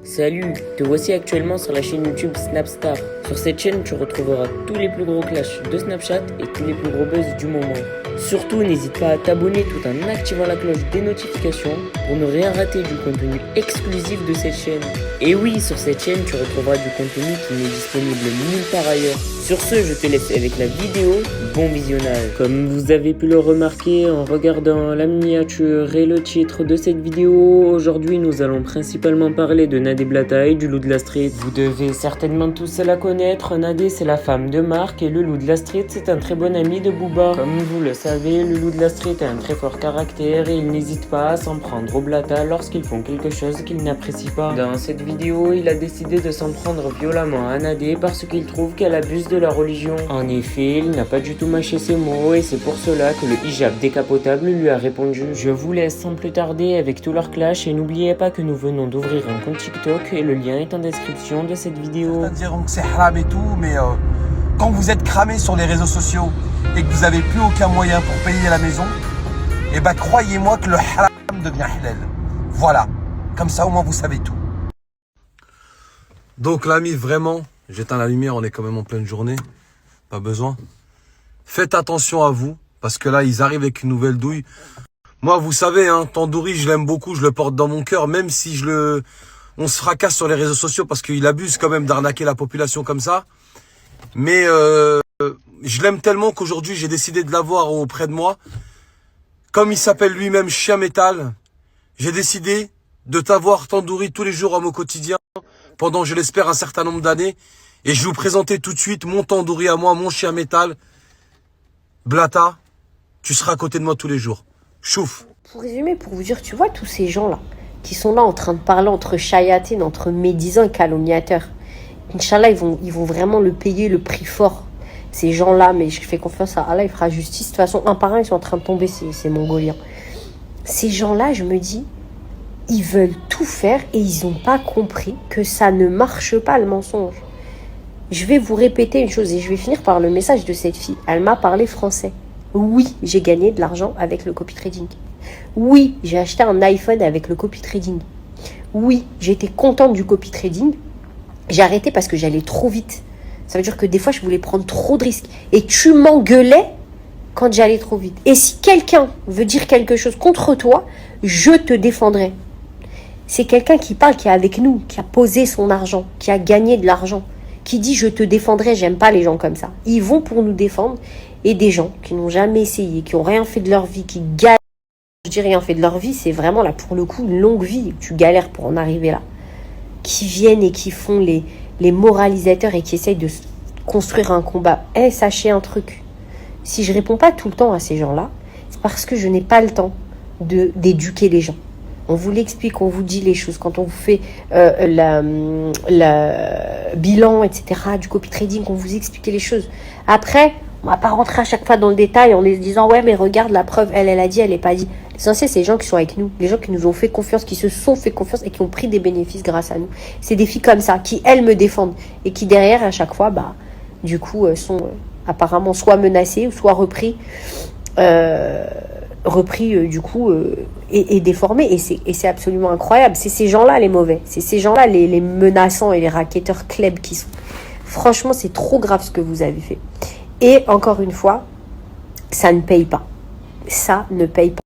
Salut, te voici actuellement sur la chaîne YouTube Snapstar. Sur cette chaîne, tu retrouveras tous les plus gros clashs de Snapchat et tous les plus gros buzz du moment. Surtout, n'hésite pas à t'abonner tout en activant la cloche des notifications pour ne rien rater du contenu exclusif de cette chaîne. Et oui, sur cette chaîne, tu retrouveras du contenu qui n'est disponible nulle part ailleurs. Sur ce, je te laisse avec la vidéo. Bon visionnage. Comme vous avez pu le remarquer en regardant la miniature et le titre de cette vidéo, aujourd'hui nous allons principalement parler de Nadé Blata et du loup de la street. Vous devez certainement tous la connaître. Nadé, c'est la femme de Marc et le loup de la street, c'est un très bon ami de Booba. Comme vous le savez, le loup de la street a un très fort caractère et il n'hésite pas à s'en prendre au Blata lorsqu'ils font quelque chose qu'il n'apprécie pas. Dans cette vidéo, il a décidé de s'en prendre violemment à Nadé parce qu'il trouve qu'elle abuse de la religion. En effet, il n'a pas du tout mâché ses mots et c'est pour cela que le hijab décapotable lui a répondu. Je vous laisse sans plus tarder avec tout leur clash et n'oubliez pas que nous venons d'ouvrir un compte TikTok et le lien est en description de cette vidéo. Certains diront que c'est haram et tout, mais quand vous êtes cramé sur les réseaux sociaux et que vous n'avez plus aucun moyen pour payer la maison, eh ben croyez-moi que le haram devient halal. Voilà, comme ça au moins vous savez tout. Donc l'ami, vraiment, j'éteins la lumière, on est quand même en pleine journée, pas besoin. Faites attention à vous, parce que là, ils arrivent avec une nouvelle douille. Moi, vous savez, Tandoori, je l'aime beaucoup, je le porte dans mon cœur, même si on se fracasse sur les réseaux sociaux, parce qu'il abuse quand même d'arnaquer la population comme ça. Mais je l'aime tellement qu'aujourd'hui, j'ai décidé de l'avoir auprès de moi. Comme il s'appelle lui-même Chien Métal, j'ai décidé de t'avoir, Tandoori, tous les jours à mon quotidien, pendant, je l'espère, un certain nombre d'années. Et je vais vous présenter tout de suite mon Tandoori à moi, mon Chien Métal. Blata, tu seras à côté de moi tous les jours. Chouf. Pour résumer, pour vous dire, tu vois tous ces gens-là qui sont là en train de parler entre chayatines, entre médisants et calomniateurs. Inch'Allah, ils vont vraiment le payer le prix fort. Ces gens-là, mais je fais confiance à Allah, il fera justice. De toute façon, un par un, ils sont en train de tomber, ces Mongoliens. Ces gens-là, je me dis, ils veulent tout faire et ils n'ont pas compris que ça ne marche pas le mensonge. Je vais vous répéter une chose et je vais finir par le message de cette fille. Elle m'a parlé français. Oui, j'ai gagné de l'argent avec le copy trading. Oui, j'ai acheté un iPhone avec le copy trading. Oui, j'étais contente du copy trading. J'ai arrêté parce que j'allais trop vite. Ça veut dire que des fois, je voulais prendre trop de risques. Et tu m'engueulais quand j'allais trop vite. Et si quelqu'un veut dire quelque chose contre toi, je te défendrai. C'est quelqu'un qui parle, qui est avec nous, qui a posé son argent, qui a gagné de l'argent, qui dit je te défendrai. J'aime pas les gens comme ça. Ils vont pour nous défendre. Et des gens qui n'ont jamais essayé, qui n'ont rien fait de leur vie, qui galèrent. Je dis rien fait de leur vie, c'est vraiment là pour le coup une longue vie. Tu galères pour en arriver là. Qui viennent et qui font les moralisateurs et qui essayent de construire un combat. Sachez un truc. Si je réponds pas tout le temps à ces gens-là, c'est parce que je n'ai pas le temps d'éduquer les gens. On vous l'explique, on vous dit les choses. Quand on vous fait le bilan, etc., du copy trading, on vous explique les choses. Après, on ne va pas rentrer à chaque fois dans le détail en les disant « Ouais, mais regarde la preuve, elle a dit, elle n'est pas dit. » L'essentiel, c'est les gens qui sont avec nous, les gens qui nous ont fait confiance, qui se sont fait confiance et qui ont pris des bénéfices grâce à nous. C'est des filles comme ça, qui, elles, me défendent et qui, derrière, à chaque fois, du coup, sont apparemment soit menacées ou soit repris du coup, et déformés. Et c'est absolument incroyable. C'est ces gens-là, les mauvais. C'est ces gens-là, les menaçants et les racketteurs kleb qui sont. Franchement, c'est trop grave ce que vous avez fait. Et encore une fois, ça ne paye pas. Ça ne paye pas.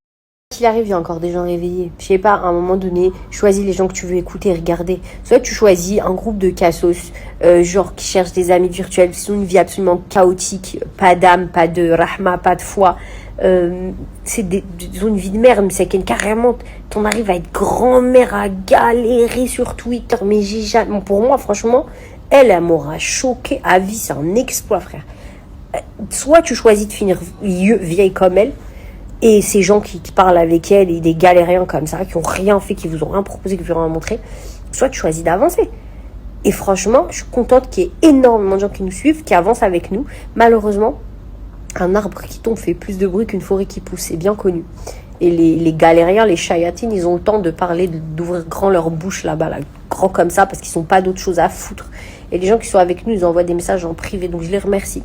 Qu'il arrive, il y a encore des gens réveillés. Je sais pas, à un moment donné, choisis les gens que tu veux écouter et regarder. Soit tu choisis un groupe de cassos, genre qui cherchent des amis virtuels, qui ont une vie absolument chaotique, pas d'âme, pas de rahma, pas de foi. Ils ont une vie de merde, mais c'est carrément, t'en arrives à être grand-mère, à galérer sur Twitter. Mais j'ai jamais, pour moi, franchement, elle m'aura choqué à vie. C'est un exploit, frère. Soit tu choisis de finir vieille comme elle, et ces gens qui parlent avec elle, et des galériens comme ça, qui n'ont rien fait, qui vous ont rien proposé, qui vous ont rien montré, soit tu choisis d'avancer. Et franchement, je suis contente qu'il y ait énormément de gens qui nous suivent, qui avancent avec nous. Malheureusement, un arbre qui tombe fait plus de bruit qu'une forêt qui pousse, c'est bien connu. Et les galériens, les chayatines, ils ont le temps de parler, d'ouvrir grand leur bouche là-bas, là, grand comme ça, parce qu'ils n'ont pas d'autre chose à foutre. Et les gens qui sont avec nous, ils envoient des messages en privé, donc je les remercie.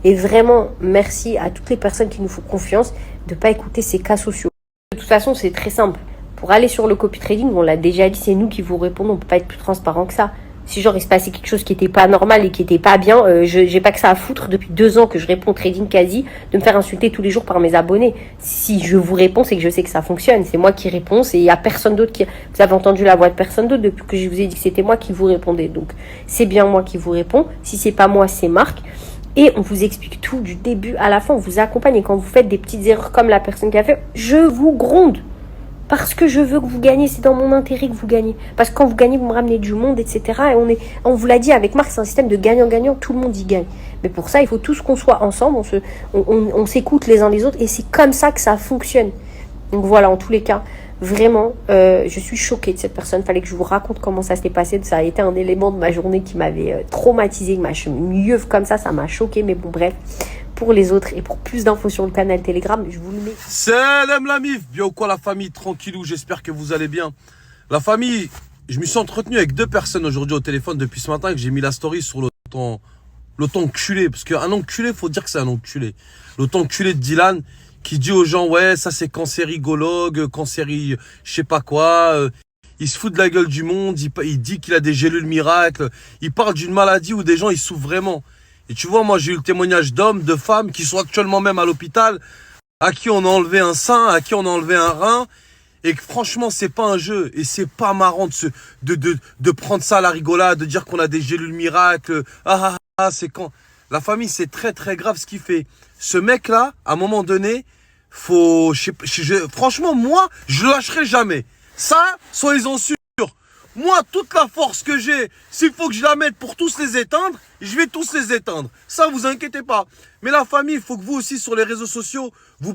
Et vraiment, merci à toutes les personnes qui nous font confiance de ne pas écouter ces cas sociaux. De toute façon, c'est très simple. Pour aller sur le copy trading, on l'a déjà dit, c'est nous qui vous répondons. On peut pas être plus transparent que ça. Si genre il se passait quelque chose qui était pas normal et qui était pas bien, j'ai pas que ça à foutre depuis 2 ans que je réponds au trading quasi, de me faire insulter tous les jours par mes abonnés. Si je vous réponds, c'est que je sais que ça fonctionne. C'est moi qui réponds, et il y a personne d'autre qui... Vous avez entendu la voix de personne d'autre depuis que je vous ai dit que c'était moi qui vous répondais. Donc c'est bien moi qui vous réponds. Si c'est pas moi, c'est Marc. Et on vous explique tout du début à la fin. On vous accompagne. Et quand vous faites des petites erreurs comme la personne qui a fait, je vous gronde. Parce que je veux que vous gagnez, c'est dans mon intérêt que vous gagnez. Parce que quand vous gagnez, vous me ramenez du monde, etc. Et on vous l'a dit avec Marc, c'est un système de gagnant-gagnant, tout le monde y gagne. Mais pour ça, il faut tous qu'on soit ensemble, on s'écoute les uns les autres, et c'est comme ça que ça fonctionne. Donc voilà, en tous les cas, vraiment, je suis choquée de cette personne. Fallait que je vous raconte comment ça s'était passé. Ça a été un élément de ma journée qui m'avait traumatisée, mieux comme ça m'a choquée. Mais bon, bref. Pour les autres et pour plus d'infos sur le canal Telegram, je vous le mets. Salam la mif, bien ou quoi la famille, tranquillou, j'espère que vous allez bien. La famille, je me suis entretenu avec 2 personnes aujourd'hui au téléphone depuis ce matin, que j'ai mis la story sur l'autre enculé, parce qu'un enculé, faut dire que c'est un enculé. L'autre enculé de Dylan, qui dit aux gens, ouais, ça c'est cancérigologue, je sais pas quoi, il se fout de la gueule du monde, il dit qu'il a des gélules miracles, il parle d'une maladie où des gens ils souffrent vraiment. Et tu vois, moi, j'ai eu le témoignage d'hommes, de femmes qui sont actuellement même à l'hôpital, à qui on a enlevé un sein, à qui on a enlevé un rein, et que franchement, c'est pas un jeu, et c'est pas marrant de prendre ça à la rigolade, de dire qu'on a des gélules miracles, c'est quand. La famille, c'est très très grave ce qu'il fait. Ce mec-là, à un moment donné, franchement, moi, je le lâcherai jamais. Ça, soyez-en sûrs. Moi, toute la force que j'ai, s'il faut que je la mette pour tous les éteindre, je vais tous les éteindre. Ça, vous inquiétez pas. Mais la famille, il faut que vous aussi, sur les réseaux sociaux, faut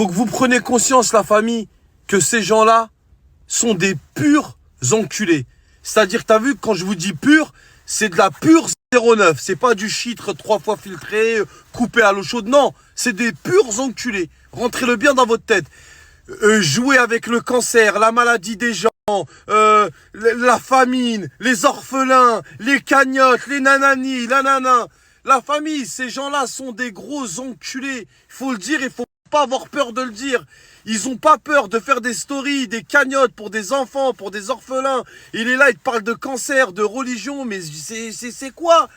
que vous preniez conscience, la famille, que ces gens-là sont des purs enculés. C'est-à-dire, t'as vu, quand je vous dis pur, c'est de la pure 09. C'est pas du chitre 3 fois filtré, coupé à l'eau chaude. Non, c'est des purs enculés. Rentrez-le bien dans votre tête. Jouer avec le cancer, la maladie des gens, la famine, les orphelins, les cagnottes, les nananis, la nana. La famille, ces gens-là sont des gros enculés. Il faut le dire, il faut pas avoir peur de le dire. Ils ont pas peur de faire des stories, des cagnottes pour des enfants, pour des orphelins. Il est là, il te parle de cancer, de religion, mais c'est quoi?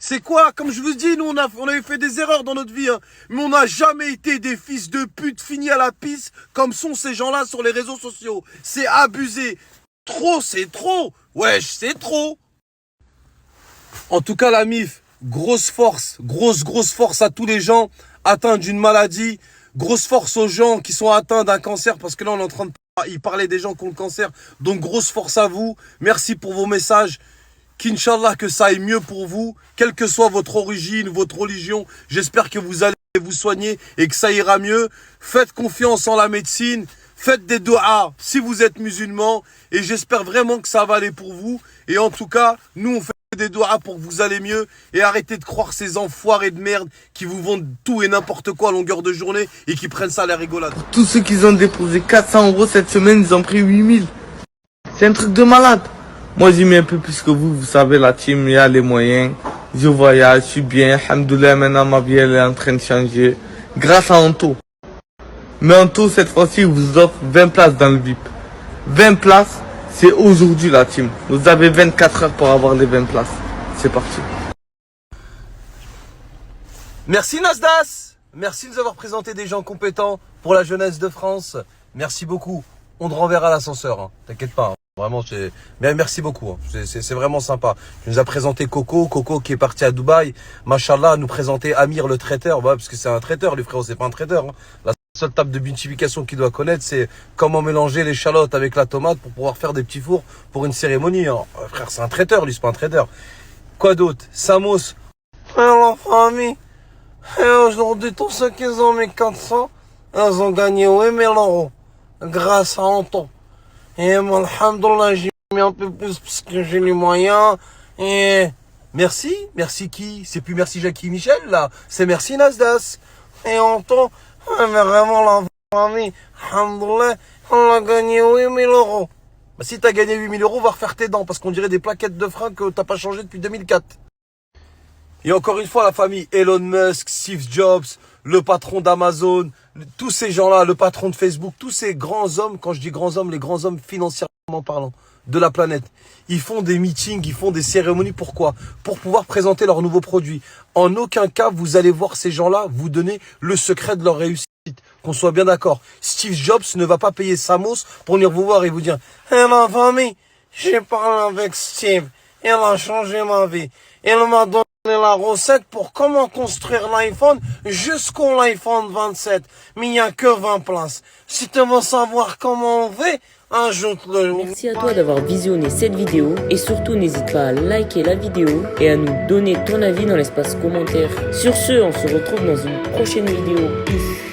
C'est quoi? Comme je vous dis, nous, on avait fait des erreurs dans notre vie, hein, mais on n'a jamais été des fils de pute finis à la pisse comme sont ces gens-là sur les réseaux sociaux. C'est abusé. Trop, c'est trop. Wesh, c'est trop. En tout cas, la MIF, grosse force à tous les gens atteints d'une maladie. Grosse force aux gens qui sont atteints d'un cancer, parce que là, on est en train de parler des gens qui ont le cancer. Donc, grosse force à vous. Merci pour vos messages. Qu'Inch'Allah, que ça aille mieux pour vous, quelle que soit votre origine, votre religion. J'espère que vous allez vous soigner et que ça ira mieux. Faites confiance en la médecine. Faites des doigts si vous êtes musulman. Et j'espère vraiment que ça va aller pour vous. Et en tout cas, nous, on fait des doigts pour que vous allez mieux. Et arrêtez de croire ces enfoirés de merde qui vous vendent tout et n'importe quoi à longueur de journée et qui prennent ça à la rigolade. Tous ceux qui ont déposé 400 € cette semaine, ils ont pris 8000. C'est un truc de malade. Moi, j'y mets un peu plus que vous. Vous savez, la team, il y a les moyens. Je voyage, je suis bien. Alhamdoulilah, maintenant, ma vie, elle est en train de changer. Grâce à Anto. Mais Anto, cette fois-ci, vous offre 20 places dans le VIP. 20 places, c'est aujourd'hui, la team. Vous avez 24 heures pour avoir les 20 places. C'est parti. Merci Nasdas. Merci de nous avoir présenté des gens compétents pour la jeunesse de France. Merci beaucoup. On te renverra à l'ascenseur, hein. T'inquiète pas. Hein. Vraiment, mais merci beaucoup. Hein. C'est vraiment sympa. Tu nous as présenté Coco qui est parti à Dubaï. Machallah, nous présenter Amir le traiteur. Ouais, parce que c'est un traiteur, les frères, c'est pas un traiteur. Hein. La seule table de multiplication qu'il doit connaître, c'est comment mélanger l'échalote avec la tomate pour pouvoir faire des petits fours pour une cérémonie. Hein. Frère, c'est un traiteur, lui, c'est pas un trader. Quoi d'autre? Samos. Alors, famille, aujourd'hui, tous ceux qui ont mis 400, ils ont gagné 8000 € grâce à Anton. Et moi, alhamdoulilah, j'ai mis un peu plus parce que j'ai les moyens. Et merci qui? C'est plus merci Jackie Michel, là. C'est merci Nasdas. Et Anton, mais vraiment la famille, alhamdoulilah, on a gagné 8000 €. Bah, si t'as gagné 8000 €, va refaire tes dents parce qu'on dirait des plaquettes de frein que t'as pas changé depuis 2004. Et encore une fois, la famille Elon Musk, Steve Jobs, le patron d'Amazon, tous ces gens-là, le patron de Facebook, tous ces grands hommes, quand je dis grands hommes, les grands hommes financièrement parlant de la planète, ils font des meetings, ils font des cérémonies. Pourquoi? Pour pouvoir présenter leurs nouveaux produits. En aucun cas, vous allez voir ces gens-là vous donner le secret de leur réussite. Qu'on soit bien d'accord. Steve Jobs ne va pas payer Samos pour venir vous voir et vous dire « Eh ma famille, j'ai parlé avec Steve, il a changé ma vie. Il m'a donné la recette pour comment construire l'iPhone jusqu'au iPhone 27. Mais il n'y a que 20 places. Si tu veux savoir comment on fait, ajoute-le. » Merci à toi d'avoir visionné cette vidéo et surtout n'hésite pas à liker la vidéo et à nous donner ton avis dans l'espace commentaire. Sur ce, on se retrouve dans une prochaine vidéo. Peace.